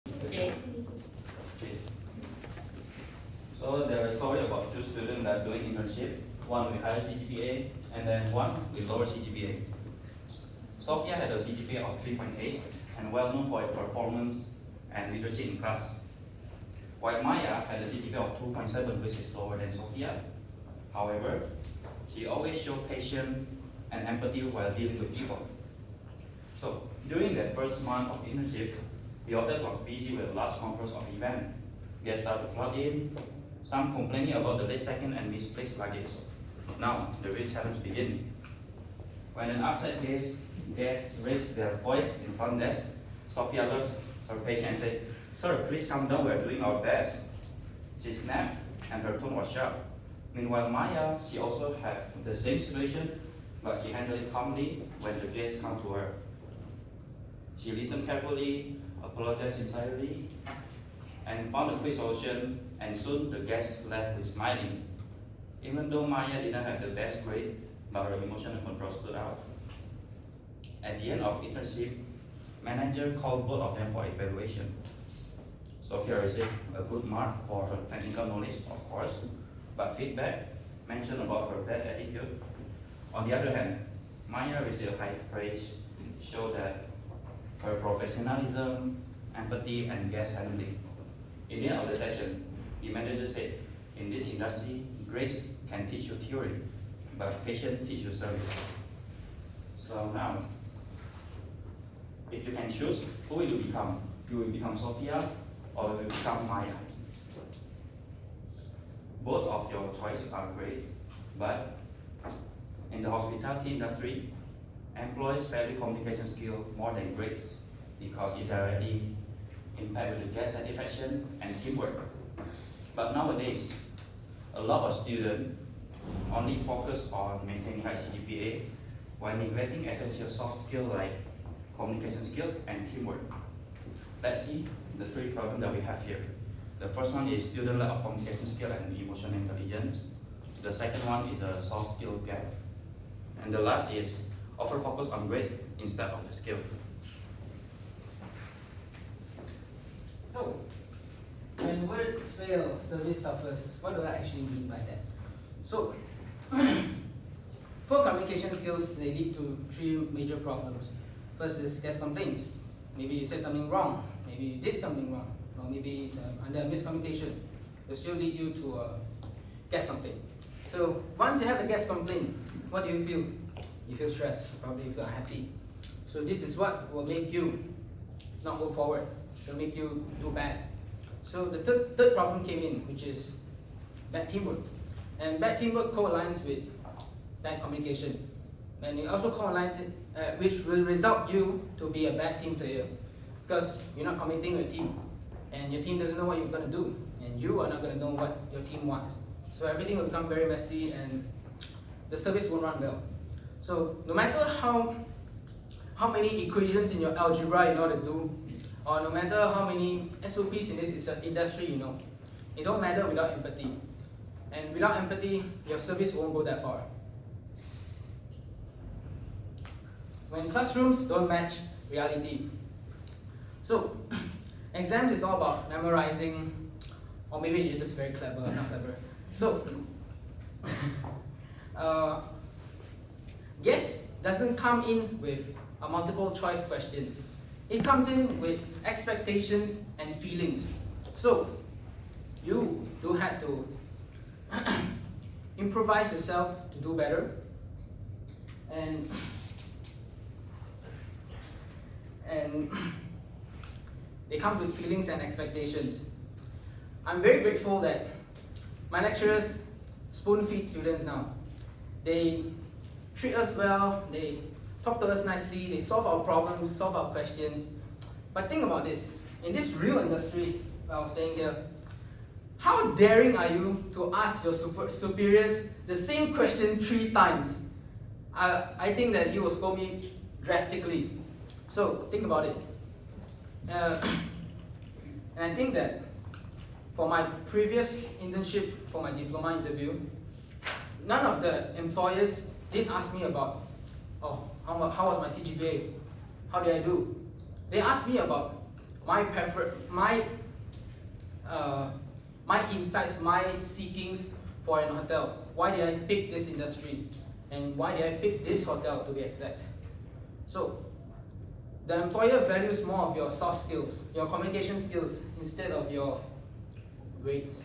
Okay. Okay. So there is a story about two students that are doing internship, one with higher CGPA and then one with lower CGPA. Sophia had a CGPA of 3.8 and well known for her performance and leadership in class. While Maya had a CGPA of 2.7, which is lower than Sophia. However, she always showed patience and empathy while dealing with people. So during their first month of internship, the hotels was busy with a large conference of event. Guests started to flood in, some complaining about the late check-in and misplaced luggage. Now, the real challenge begins. When an upset guest raised their voice in front desk, Sophia lost her patience and said, "Sir, please calm down, we're doing our best." She snapped and her tone was sharp. Meanwhile, Maya, she also had the same situation, but she handled it calmly when the guests come to her. She listened carefully, apologized sincerely, and found a quick solution, and soon the guests left with smiling. Even though Maya didn't have the best grade, but her emotional control stood out. At the end of internship, manager called both of them for evaluation. Sophia received a good mark for her technical knowledge, of course, but feedback mentioned about her bad attitude. On the other hand, Maya received high praise, showed that her professionalism, empathy, and guest handling. In the end of the session, the manager said, "In this industry, grades can teach you theory, but patience teach you service." So now, if you can choose, who will you become? You will become Sophia or you will become Maya? Both of your choices are great, but in the hospitality industry, employees value communication skill more than grades because it directly impacts the guest satisfaction and teamwork. But nowadays, a lot of students only focus on maintaining high CGPA while neglecting essential soft skills like communication skill and teamwork. Let's see the three problems that we have here. The first one is student lack of communication skill and emotional intelligence. The second one is a soft skill gap. And the last is over focus on grade instead of the skill. So, when words fail, service suffers. What do I actually mean by that? So, poor communication skills, they lead to three major problems. First is guest complaints. Maybe you said something wrong, maybe you did something wrong, or maybe it's under miscommunication. It will still lead you to a guest complaint. So, once you have a guest complaint, what do you feel? You feel stressed, you probably feel unhappy. So this is what will make you not go forward. It will make you do bad. So the third problem came in, which is bad teamwork. And bad teamwork co-aligns with bad communication. And it also co-aligns it, which will result you to be a bad team player. Because you're not communicating with your team. And your team doesn't know what you're going to do. And you are not going to know what your team wants. So everything will become very messy and the service won't run well. So no matter how many equations in your algebra you know to do, or no matter how many SOPs in this industry you know, it don't matter without empathy. And without empathy, your service won't go that far. When classrooms don't match reality. So exams is all about memorizing, or maybe you're just very clever, not clever. So guess doesn't come in with a multiple choice questions. It comes in with expectations and feelings. So you do have to improvise yourself to do better. And they come with feelings and expectations. I'm very grateful that my lecturers spoon feed students now. They treat us well, they talk to us nicely, they solve our problems, solve our questions. But think about this, in this real industry, I was saying here, how daring are you to ask your superiors the same question 3 times? I think that he will scold me drastically. So think about it. And I think that for my previous internship, for my diploma interview, none of the employers did ask me about, how was my CGPA? How did I do? They asked me about my insights, my seekings for an hotel. Why did I pick this industry? And why did I pick this hotel to be exact? So, the employer values more of your soft skills, your communication skills, instead of your grades.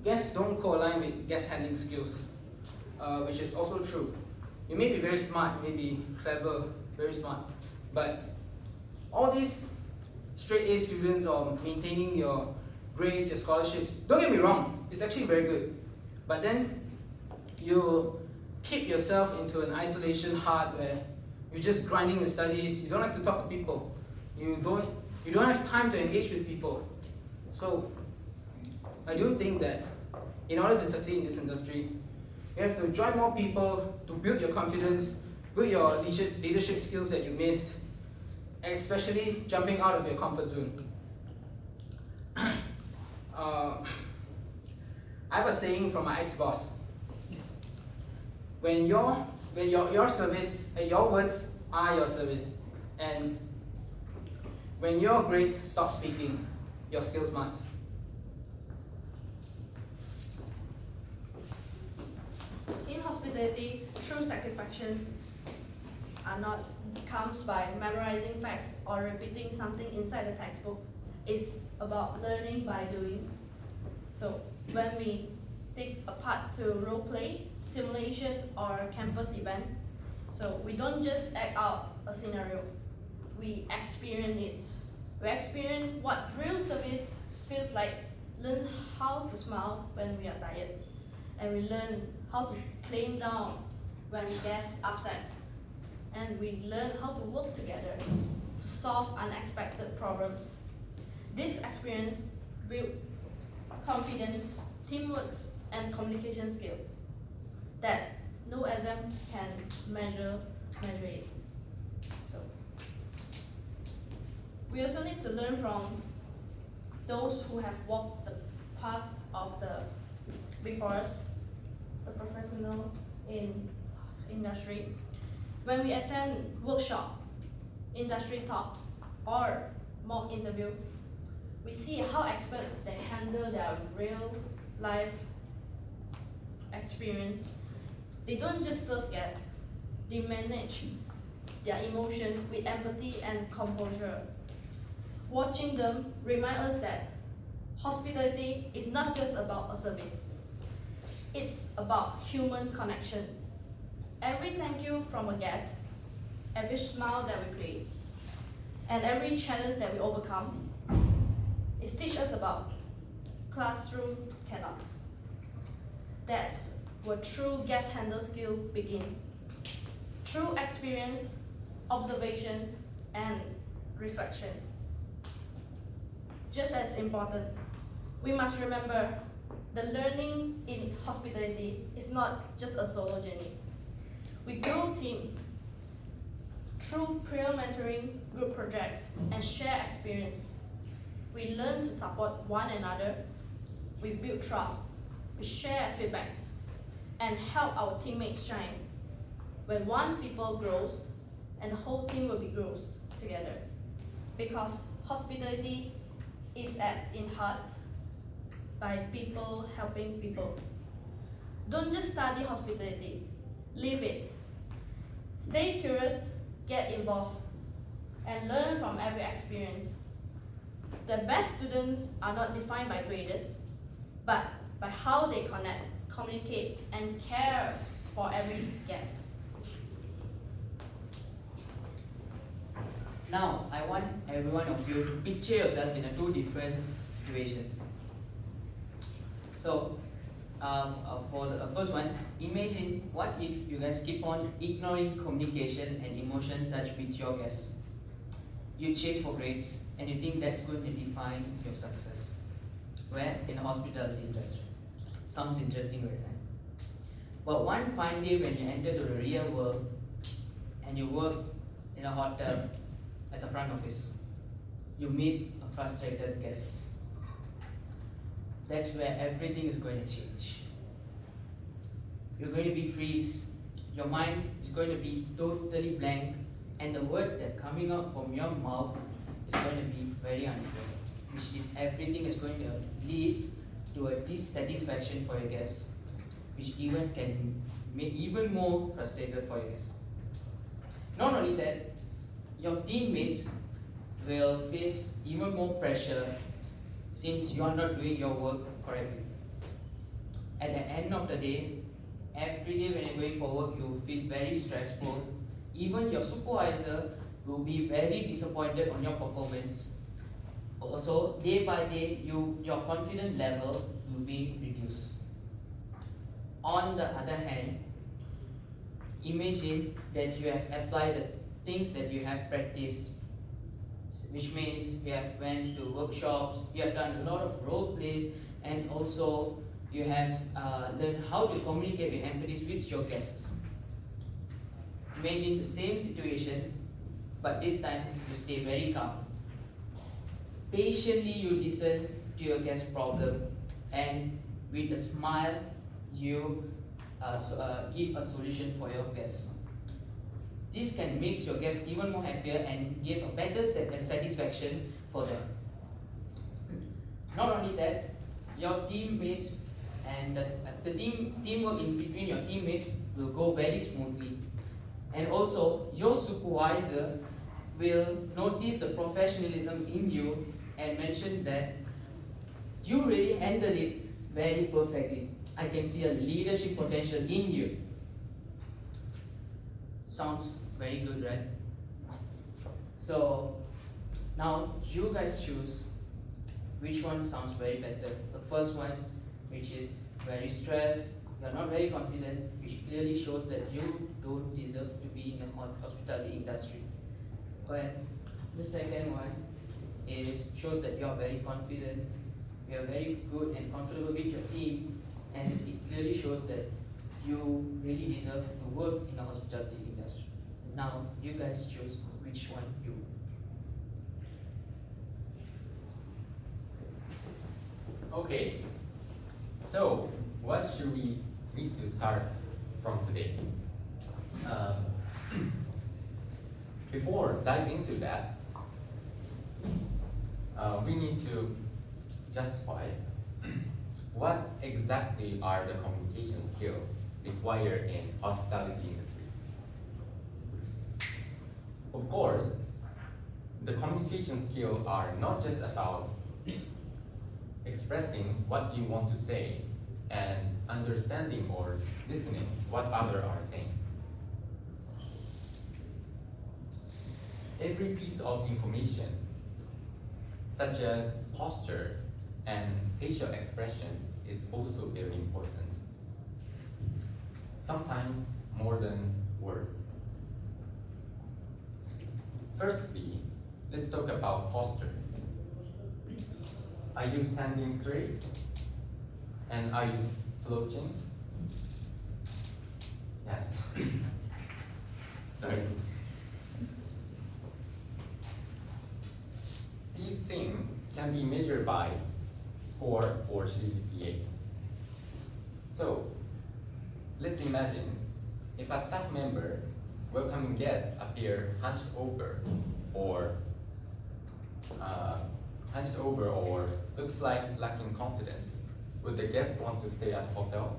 Guests don't co-align with guest handling skills, which is also true. You may be very smart, you may be clever, very smart, but all these straight A students or maintaining your grades, your scholarships, don't get me wrong, it's actually very good. But then you keep yourself into an isolation hut where you're just grinding your studies, you don't like to talk to people, you don't have time to engage with people. So I do think that in order to succeed in this industry, you have to join more people to build your confidence, build your leadership skills that you missed, and especially jumping out of your comfort zone. I have a saying from my ex-boss. When your service, your words are your service, and when your grades stop speaking, your skills must. In hospitality, true satisfaction comes by memorizing facts or repeating something inside the textbook. It's about learning by doing. So when we take a part to role play, simulation, or campus event, so we don't just act out a scenario, we experience it. We experience what real service feels like, learn how to smile when we are tired, and we learn how to claim down when guests upset, and we learn how to work together to solve unexpected problems. This experience builds confidence, teamwork, and communication skill that no exam can measure it. So we also need to learn from those who have walked the path of the before us, the professional in industry. When we attend workshop, industry talk, or mock interview, we see how experts they handle their real life experience. They don't just serve guests, they manage their emotions with empathy and composure. Watching them remind us that hospitality is not just about a service, it's about human connection. Every thank you from a guest, every smile that we create, and every challenge that we overcome, it teaches us about classroom cannot. That's where true guest handle skill begin. Through experience, observation, and reflection. Just as important, we must remember the learning in hospitality is not just a solo journey. We grow team through peer mentoring, group projects, and share experience. We learn to support one another, we build trust, we share feedbacks, and help our teammates shine. When one people grows, and the whole team will be grows together. Because hospitality is in heart by people helping people. Don't just study hospitality, live it. Stay curious, get involved, and learn from every experience. The best students are not defined by grades, but by how they connect, communicate, and care for every guest. Now, I want every one of you to picture yourself in a two different situation. So, for the first one, imagine what if you guys keep on ignoring communication and emotion touch with your guests. You chase for grades and you think that's going to define your success. Where? In the hospitality industry. Sounds interesting, right? But one fine day when you enter to the real world and you work in a hotel as a front office, you meet a frustrated guest. That's where everything is going to change. You're going to be freeze. Your mind is going to be totally blank and the words that coming out from your mouth is going to be very unfair, which is everything is going to lead to a dissatisfaction for your guests, which even can make even more frustrated for your guests. Not only that, your teammates will face even more pressure since you are not doing your work correctly. At the end of the day, every day when you're going for work, you feel very stressful. Even your supervisor will be very disappointed on your performance. Also, day by day, your confidence level will be reduced. On the other hand, imagine that you have applied the things that you have practiced, which means you have went to workshops, you have done a lot of role plays, and also you have learned how to communicate with empathy with your guests. Imagine the same situation, but this time you stay very calm. Patiently you listen to your guest's problem, and with a smile you give a solution for your guests. This can make your guests even more happier and give a better satisfaction for them. Not only that, your teammates and the teamwork in between your teammates will go very smoothly. And also, your supervisor will notice the professionalism in you and mention that you really handled it very perfectly. I can see a leadership potential in you. Sounds very good, right? So now you guys choose which one sounds very better. The first one, which is very stressed, you're not very confident, which clearly shows that you don't deserve to be in the hospitality industry. But the second one shows that you're very confident, you're very good and comfortable with your team, and it clearly shows that you really deserve to work in the hospitality industry. Now you guys choose which one you. Okay, so what should we need to start from today? Before diving into that, we need to justify what exactly are the communication skills required in hospitality industry. Of course, the communication skills are not just about expressing what you want to say and understanding or listening what others are saying. Every piece of information, such as posture and facial expression, is also very important. Sometimes more than words. Firstly, let's talk about posture. Are you standing straight? And are you slouching? Yeah. Sorry. These things can be measured by score or CGPA. So, let's imagine if a staff member welcoming guests appear hunched over or looks like lacking confidence, would the guest want to stay at hotel?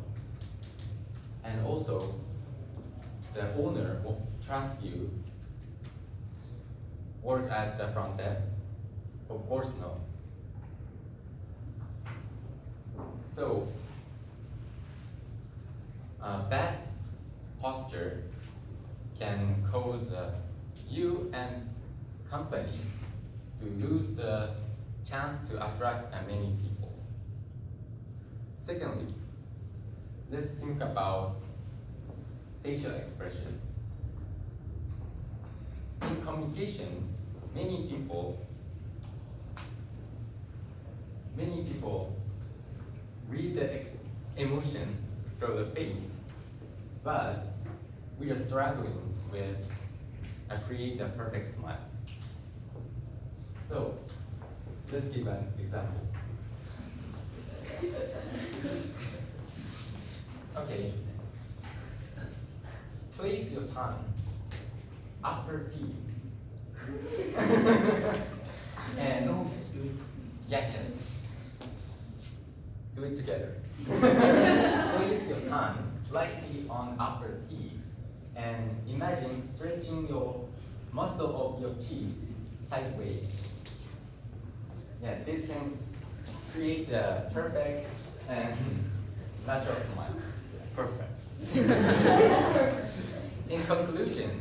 And also, the owner will trust you work at the front desk? Of course no. So, bad posture can cause you and company to lose the chance to attract many people. Secondly, let's think about facial expression. In communication, many people read the emotion from the face, but we are struggling with create the perfect smile. So, let's give an example. Okay. Place your tongue upper P. And yeah. Do it together. Place your hand slightly on upper T and imagine stretching your muscle of your cheek sideways. Yeah, this can create the perfect and natural smile. Perfect. In conclusion,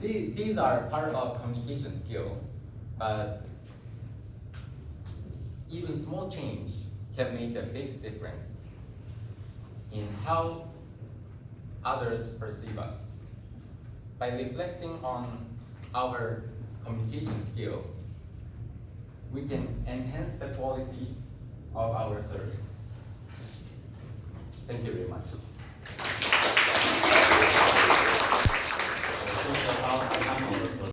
these are part of communication skill, but even small change can make a big difference in how others perceive us. By reflecting on our communication skill, we can enhance the quality of our service. Thank you very much.